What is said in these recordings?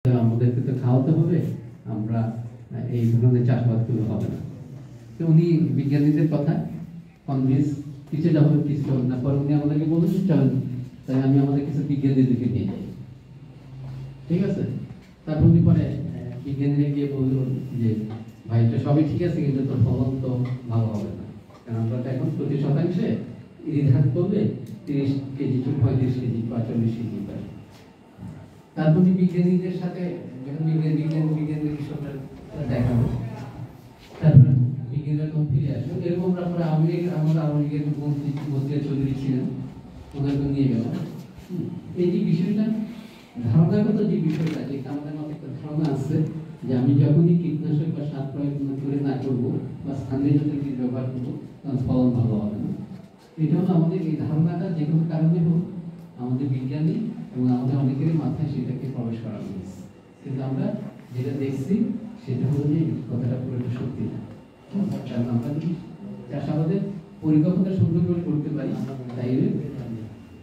আমাদেরকে তো খাওয়াতে হবে, আমরা এই ধরনের চাষাবাদগুলো হবে না। তো উনি বিজ্ঞানীদের কথা কনভিন্স কিছুটা হবে, কিছু হবে না। পরে উনি আমাদেরকে বললেন চলেন তাই আমি আমাদের কিছু বিজ্ঞানীদেরকে নিয়ে যাই, ঠিক আছে। তারপর উনি পরে বিজ্ঞানীরা গিয়ে বললেন যে ভাই এটা সবই ঠিক আছে, কিন্তু তোর ফলন তো ভালো হবে না, কারণ আমরা তো এখন প্রতি শতাংশে ধান করলে 30 কেজি টু 35 কেজি বা 40 কেজি পাই। তারপর বিজ্ঞানীদের সাথে যখন বিজ্ঞানীদের কৃষকরা দেখাবো, তারপর বিজ্ঞানীরা তখন ফিরে আসবে। এরকম আমরা আওয়ামী লীগের মন্ত্রী চৌধুরী ছিলেন, ওনাকে নিয়ে গেলাম। এই যে বিষয়টা ধারণাগত যে বিষয়টা, যে আমাদের মধ্যে একটা ধারণা আছে যে আমি যখনই কীটনাশক বা সার প্রয়োগ করে না করবো বা স্থানীয় জাতের কীট ব্যবহার করবো তখন ফলন ভালো হবে না। এটা হলো আমাদের এই ধারণাটা যে কোনো কারণে হোক আমাদের বিজ্ঞানী এবং আমাদের অনেকেরই মাথায় সেটাকে প্রবেশ করানো হয়েছে, কিন্তু আমরা যেটা দেখছি সেটা হলো যে কথাটা পুরোটা সত্যি না। কারণ আমরা যদি চাষাবাদের পরিকল্পনা সুন্দর করে করতে পারি তাইলে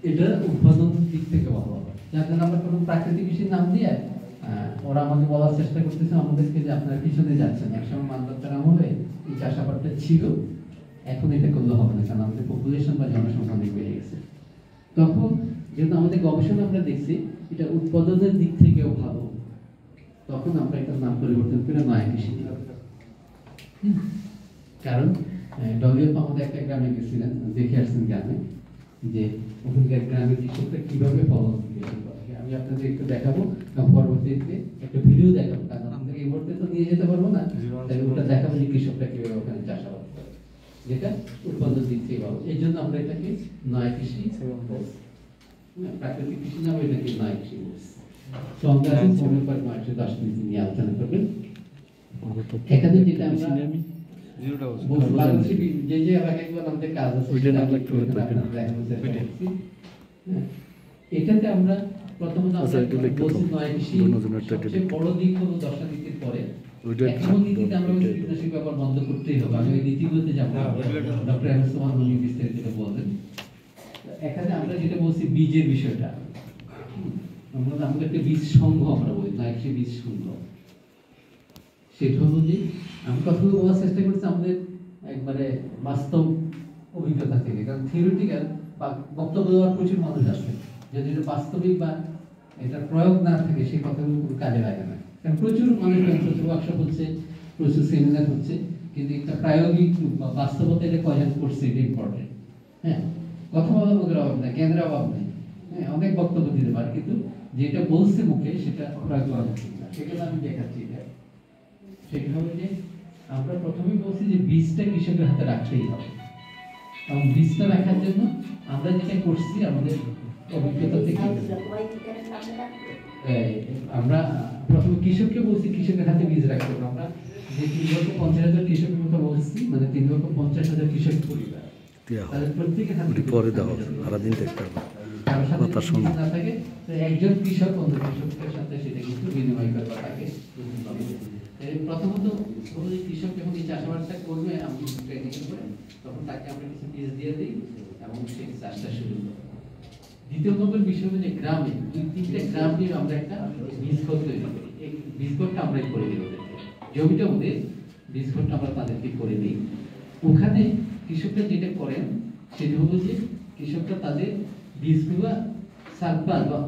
এটা উৎপাদন দিক থেকে ভালো হবে। যার জন্য আমরা কোনো প্রাকৃতিক কৃষির নাম দিয়ে ওরা আমাদের বলার চেষ্টা করতেছে আমাদেরকে যে আপনারা পিছনে যাচ্ছেন। একসময় মানবতার আমলে এই চাষাবাদটা ছিল, এখন এটা করলে হবে না, কারণ আমাদের পপুলেশন বা জনসংখ্যা অনেক বেড়ে গেছে। তখন যেহেতু আমাদের গবেষণা আমরা দেখছি এটা উৎপাদনের দিক থেকেও ভালো, তখন আমরা এটার নাম পরিবর্তন করে নয়া কৃষি দিলাম। কারণ ডলিও আমাদের একটা গ্রামে গেছিলেন, দেখে আসছেন গ্রামে যে ওখানকার গ্রামের কৃষকরা কিভাবে ফলন বেশি করে। আমি আপনাদের একটু দেখাবো এবং পরবর্তীতে একটা ভিডিও দেখাবো, কারণ আমাদের এই মুহূর্তে তো নিয়ে যেতে পারবো না, তাই ওটা দেখাবো যে কৃষকরা কিভাবে ওখানে চাষাবাদ করে, যেটা উৎপাদন দিক থেকে ভালো। এই জন্য আমরা এটাকে নয়া কৃষি প্রাকৃতিক কৃষি নামে এটাকে নয়া কৃষি বলছি। তো আমরা এখন 10 মিনিট নিয়ে আলোচনা করবেন। এখানে যেটা আমরা যে যে এলাকাগুলো আমাদের কাজ আছে এটাতে আমরা প্রথমত নয়া কৃষি সবচেয়ে বড় দিক হলো দশানীতির পরে এখন নীতিতে আমরা কীটনাশক ব্যবহার বন্ধ করতেই হবে। আমি ওই নীতিগুলোতে যাবো, ডক্টর এমএস বিস্তারিত বলবেন। এখানে আমরা যেটা বলছি বীজের বিষয়টা, আমাদের একটা বীজ সংঘ আমরা বলি, নয়া কৃষি বীজ সংঘ। সেটা হলো যে আমি কথাগুলো বলার চেষ্টা করছি আমাদের একবারে বাস্তব অভিজ্ঞতা থেকে, কারণ থিওরিটিক্যাল বা বক্তব্য দেওয়ার প্রচুর মানুষ আছে, যদি এটা বাস্তবিক বা এটা প্রয়োগ না থাকে সেই কথাগুলো কোনো কাজে লাগে না। কারণ প্রচুর মানুষ প্রচুর ওয়ার্কশপ হচ্ছে, প্রচুর সেমিনার হচ্ছে, কিন্তু একটা প্রায়োগিক বা বাস্তবতা এটা কয়জন করছে এটা ইম্পর্টেন্ট। হ্যাঁ, কথা বলার লোকের অভাব নেই, জ্ঞানের অভাব নেই, হ্যাঁ অনেক বক্তব্য দিতে পারে, কিন্তু যেটা বলছে মুখে সেটা প্রয়োগ করা উচিত না। সেখানে আমি দেখাচ্ছি এটা। সেটা হলো যে আমরা প্রথমেই বলছি যে বীজটা কৃষকের হাতে রাখতেই হবে, এবং বীজটা রাখার জন্য আমরা যেটা করছি আমাদের অভিজ্ঞতা থেকে আমরা প্রথমে কৃষককে বলছি কৃষকের হাতে বীজ রাখতে হবে। আমরা যে 3,50,000 কৃষকের কথা বলছি, মানে 3,50,000 কৃষক পরিবার, তাদের প্রত্যেকের হাতে পরে দেওয়া সারাদিন দেখতে হবে না থাকে, একজন কৃষক অন্য কৃষকের সাথে সেটা কিন্তু বিনিময় করবা থাকে। প্রথমত কৃষক যখন এই চাষাবাদটা করবে আমি ট্রেনিং করে তখন তাকে আমরা কিছু বীজ দিয়ে দিই এবং সেই চাষটা শুরু করি। দ্বিতীয় নম্বর বিষয় হলো যে গ্রামে 2-3টা গ্রাম নিয়ে আমরা একটা বীজ ঘর তৈরি করি। এই বীজ ঘরটা আমরা করে দিই ওদেরকে, জমিটা ওদের বীজ ঘরটা আমরা তাদেরকে করে দিই। ওখানে কৃষকরা যেটা করেন সেটা হলো যে কৃষকরা তাদের বীজগুলো সারপ্লাস বা